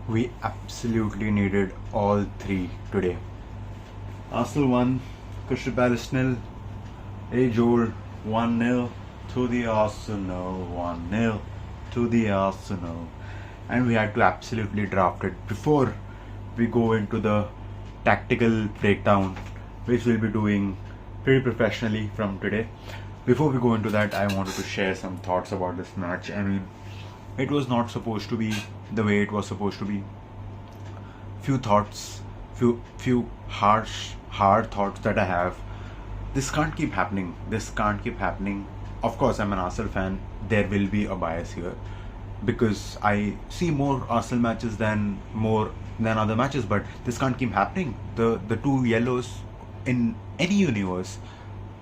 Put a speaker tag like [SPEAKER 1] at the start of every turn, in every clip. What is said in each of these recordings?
[SPEAKER 1] We absolutely needed all three today. Arsenal won, Crystal Palace nil, Joel 1-0 to the Arsenal, 1-0 to the Arsenal. And we had to absolutely draft it before we go into the tactical breakdown, which we'll be doing pretty professionally from today. Before we go into that, I wanted to share some thoughts about this match. I mean, it was not supposed to be the way it was supposed to be. Few thoughts, few hard thoughts that I have. This can't keep happening. This can't keep happening. Of course, I'm an Arsenal fan. There will be a bias here because I see more Arsenal matches than other matches. But this can't keep happening. The two yellows in any universe,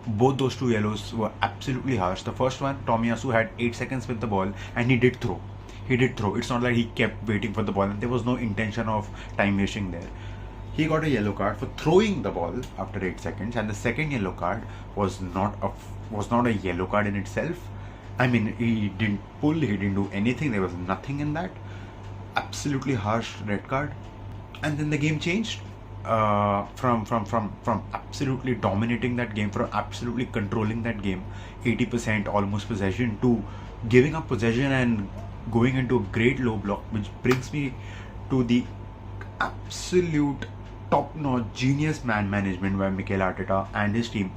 [SPEAKER 1] both those two yellows were absolutely harsh. The first one, Tomiyasu had 8 seconds with the ball and he did throw. He did throw. It's not like he kept waiting for the ball and there was no intention of time wasting there. He got a yellow card for throwing the ball after 8 seconds, and the second yellow card was not a yellow card in itself. I mean, he didn't pull, he didn't do anything. There was nothing in that. Absolutely harsh red card, and then the game changed. From absolutely dominating that game, from absolutely controlling that game, 80% almost possession, to giving up possession and going into a great low block, which brings me to the absolute top-notch genius man management by Mikel Arteta and his team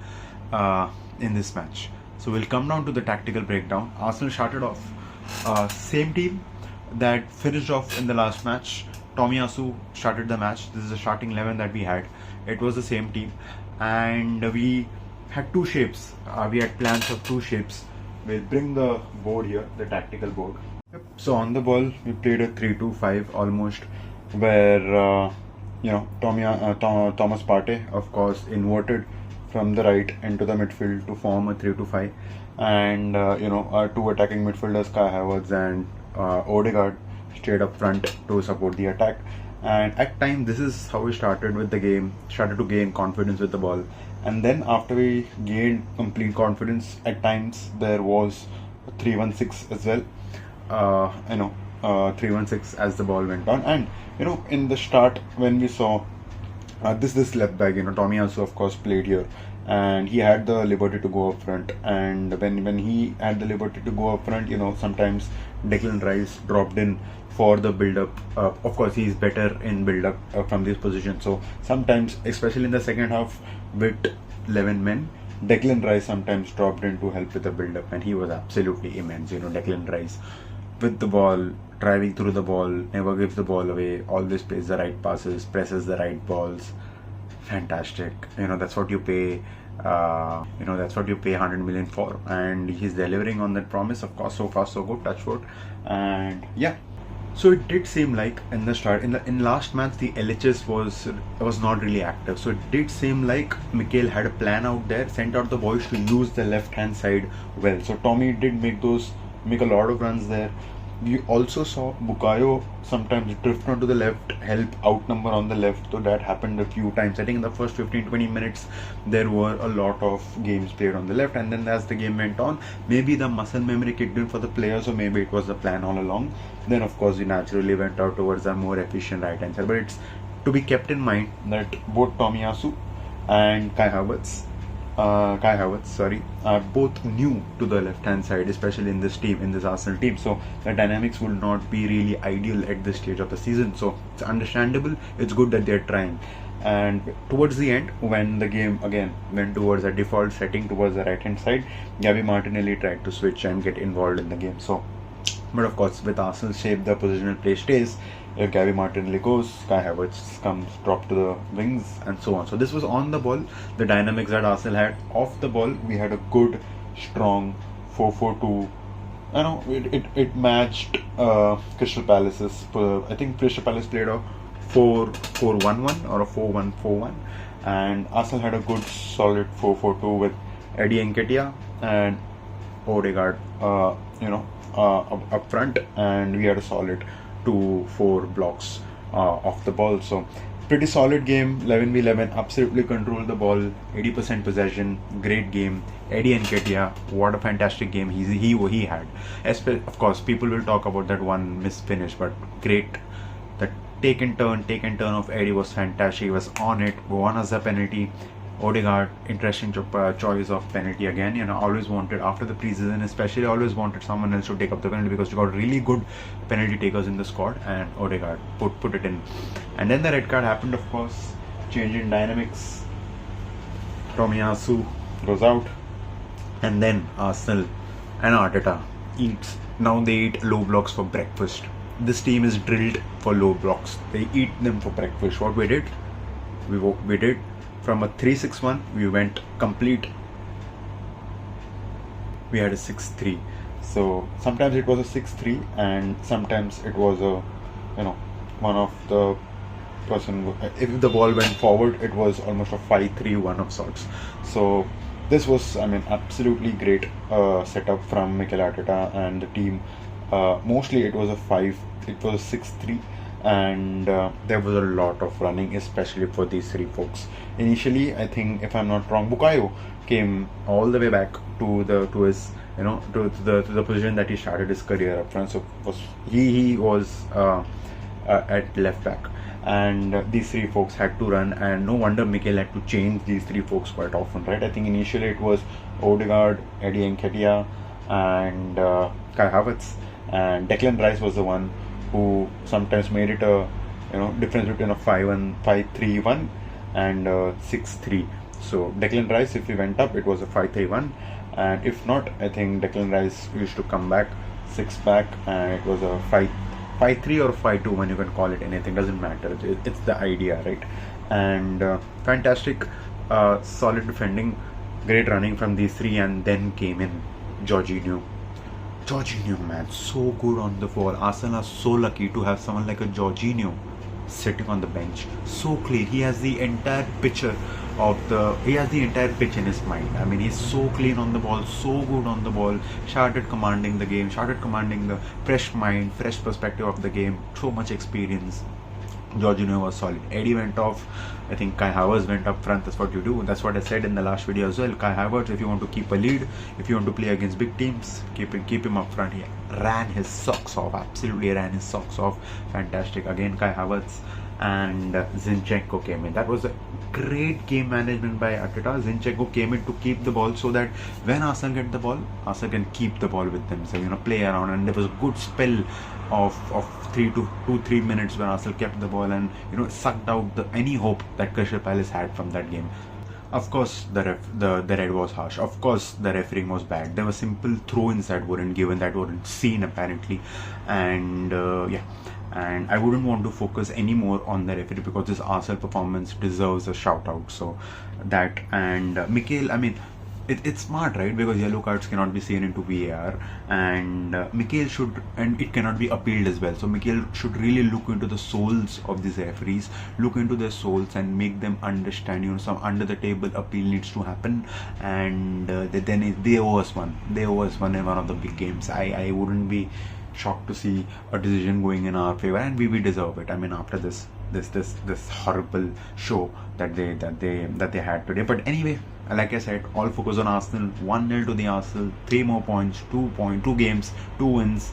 [SPEAKER 1] in this match. So we'll come down to the tactical breakdown. Arsenal started off same team that finished off in the last match. Tomiyasu started the match. This is the starting 11 that we had. It was the same team, and we had two shapes. We had plans of two shapes. We'll bring the board here, the tactical board. Yep. So on the ball, we played a 3-2-5 almost, where Thomas Partey, of course, inverted from the right into the midfield to form a 3-5, and our two attacking midfielders, Kai Havertz and Odegaard, stayed up front to support the attack. And at times, this is how we started with the game. Started to gain confidence with the ball, and then after we gained complete confidence, at times there was 3-1-6 as well. 3-1-6 as the ball went on, and in the start when we saw this left back, Tomiyasu of course played here, and he had the liberty to go up front. And when he had the liberty to go up front, sometimes Declan Rice dropped in for the build-up. Of course, he's better in build-up from this position. So sometimes, especially in the second half with 11 men, Declan Rice sometimes dropped in to help with the build-up, and he was absolutely immense. Declan Rice with the ball, driving through the ball, never gives the ball away, always plays the right passes, presses the right balls. Fantastic. That's what you pay. That's what you pay 100 million for, and he's delivering on that promise. Of course, so far so good. Touch wood. And yeah. So it did seem like in the start, in last match, the LHS was not really active. So it did seem like Mikel had a plan out there, sent out the boys to use the left hand side well. So Tommy did make a lot of runs there. We also saw Bukayo sometimes drift onto the left, help outnumber on the left. So that happened a few times. I think in the first 15-20 minutes there were a lot of games played on the left, and then as the game went on, maybe the muscle memory kicked in for the players, or maybe it was the plan all along. Then of course we naturally went out towards a more efficient right hand side. But it's to be kept in mind that both Tomiyasu and Kai Havertz, are both new to the left-hand side, especially in this team, in this Arsenal team. So the dynamics would not be really ideal at this stage of the season. So it's understandable. It's good that they're trying. And towards the end, when the game again went towards a default setting towards the right-hand side, Gabby Martinelli tried to switch and get involved in the game. So, but of course, with Arsenal's shape, the positional play stays. If Gabby Martinelli goes, Kai Havertz comes, drop to the wings, and so on. So this was on the ball, the dynamics that Arsenal had. Off the ball, we had a good, strong 4-4-2. It matched Crystal Palace's. I think Crystal Palace played a 4-4-1-1 or a 4-1-4-1, and Arsenal had a good, solid 4-4-2 with Eddie Nketiah and Odegaard, up front, and we had a solid 2-4 blocks off the ball. So pretty solid game. 11v11, absolutely controlled the ball, 80% possession, great game. Eddie Nketiah, what a fantastic game he had. Of course, people will talk about that one missed finish, but great The take and turn of Eddie was fantastic. He was on it. Won us a penalty. Odegaard, interesting choice of penalty again. Always wanted after the preseason, especially always wanted someone else to take up the penalty because you got really good penalty takers in the squad, and Odegaard put it in. And then the red card happened, of course, change in dynamics. Tomiyasu goes out, and then Arsenal and Arteta eats. Now they eat low blocks for breakfast. This team is drilled for low blocks. They eat them for breakfast. What we did? We did. From a 3-6-1, we went complete. We had a 6-3. So sometimes it was a 6-3, and sometimes it was a, one of the person. If the ball went forward, it was almost a 5-3-1 of sorts. So this was, absolutely great setup from Mikel Arteta and the team. Mostly it was a 6-3. And there was a lot of running, especially for these three folks. Initially, I think, if I'm not wrong, Bukayo came all the way back to the position that he started his career up front. So he was at left back, and these three folks had to run, and no wonder Mikel had to change these three folks quite often, right? I think initially it was Odegaard, Eddie Nketiah, and Kai Havertz, and Declan Rice was the one who sometimes made it a difference between a 5-3-1 and 6-3. So Declan Rice, if he went up, it was a 5-3-1, and if not, I think Declan Rice used to come back 6 back, and it was a 5-3 or 5-2-1. You can call it anything, doesn't matter. It's the idea, right? And fantastic, solid defending, great running from these three, and then came in Jorginho, man, so good on the ball. Arsenal are so lucky to have someone like a Jorginho sitting on the bench. So clean. He has the entire picture he has the entire pitch in his mind. He's so clean on the ball, so good on the ball. Started commanding the game, started commanding the fresh mind, fresh perspective of the game. So much experience. Jorginho was solid. Eddie went off. I think Kai Havertz went up front. That's what you do. That's what I said in the last video as well. Kai Havertz, if you want to keep a lead, if you want to play against big teams, keep him up front. He ran his socks off. Absolutely ran his socks off. Fantastic. Again, Kai Havertz and Zinchenko came in. That was a great game management by Arteta. Zinchenko came in to keep the ball so that when Arsenal get the ball, Arsenal can keep the ball with themselves, play around. And there was a good spell of 3 minutes when Arsenal kept the ball and sucked out any hope that Crystal Palace had from that game. Of course, the red was harsh. Of course, the refereeing was bad. There were simple throw-ins that weren't given, that weren't seen apparently, and and I wouldn't want to focus anymore on the referee because this Arsenal performance deserves a shout out. So that, and Mikel, it's smart, right? Because yellow cards cannot be seen into VAR, and Mikel should, and it cannot be appealed as well. So Mikel should really look into the souls of these referees, look into their souls, and make them understand. Some under the table appeal needs to happen, and then they owe us one. They owe us one in one of the big games. I wouldn't be shocked to see a decision going in our favor, and we deserve it. After this horrible show that they had today. But anyway, like I said, all focus on Arsenal. 1-0 to the Arsenal, 3 more points, 2 games, 2 wins,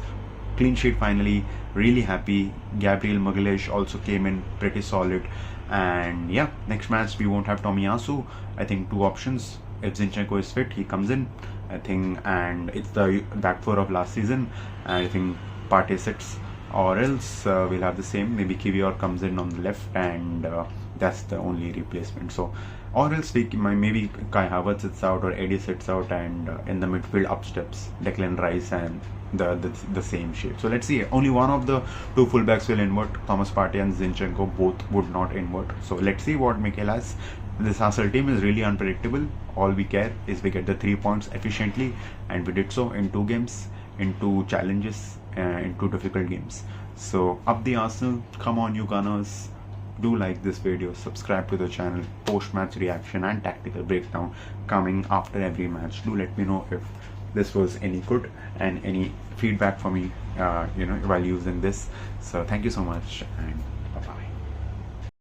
[SPEAKER 1] clean sheet finally. Really happy. Gabriel Magalhaes also came in pretty solid. And yeah, next match we won't have Tomiyasu. I think 2 options. If Zinchenko is fit, he comes in, I think, and it's the back 4 of last season. I think Partey sits, or else we'll have the same. Maybe Kiwior comes in on the left, and that's the only replacement. So, or else maybe Kai Havertz sits out, or Eddie sits out, and in the midfield up steps Declan Rice and the same shape. So let's see. Only one of the 2 fullbacks will invert. Thomas Partey and Zinchenko both would not invert. So let's see what Mikel has. This Arsenal team is really unpredictable. All we care is we get the 3 points efficiently, and we did so in 2 games, in 2 challenges, in 2 difficult games. So up the Arsenal. Come on, you Gunners. Do like this video, subscribe to the channel. Post-match reaction and tactical breakdown coming after every match. Do let me know if this was any good, and any feedback for me while using this. So thank you so much, and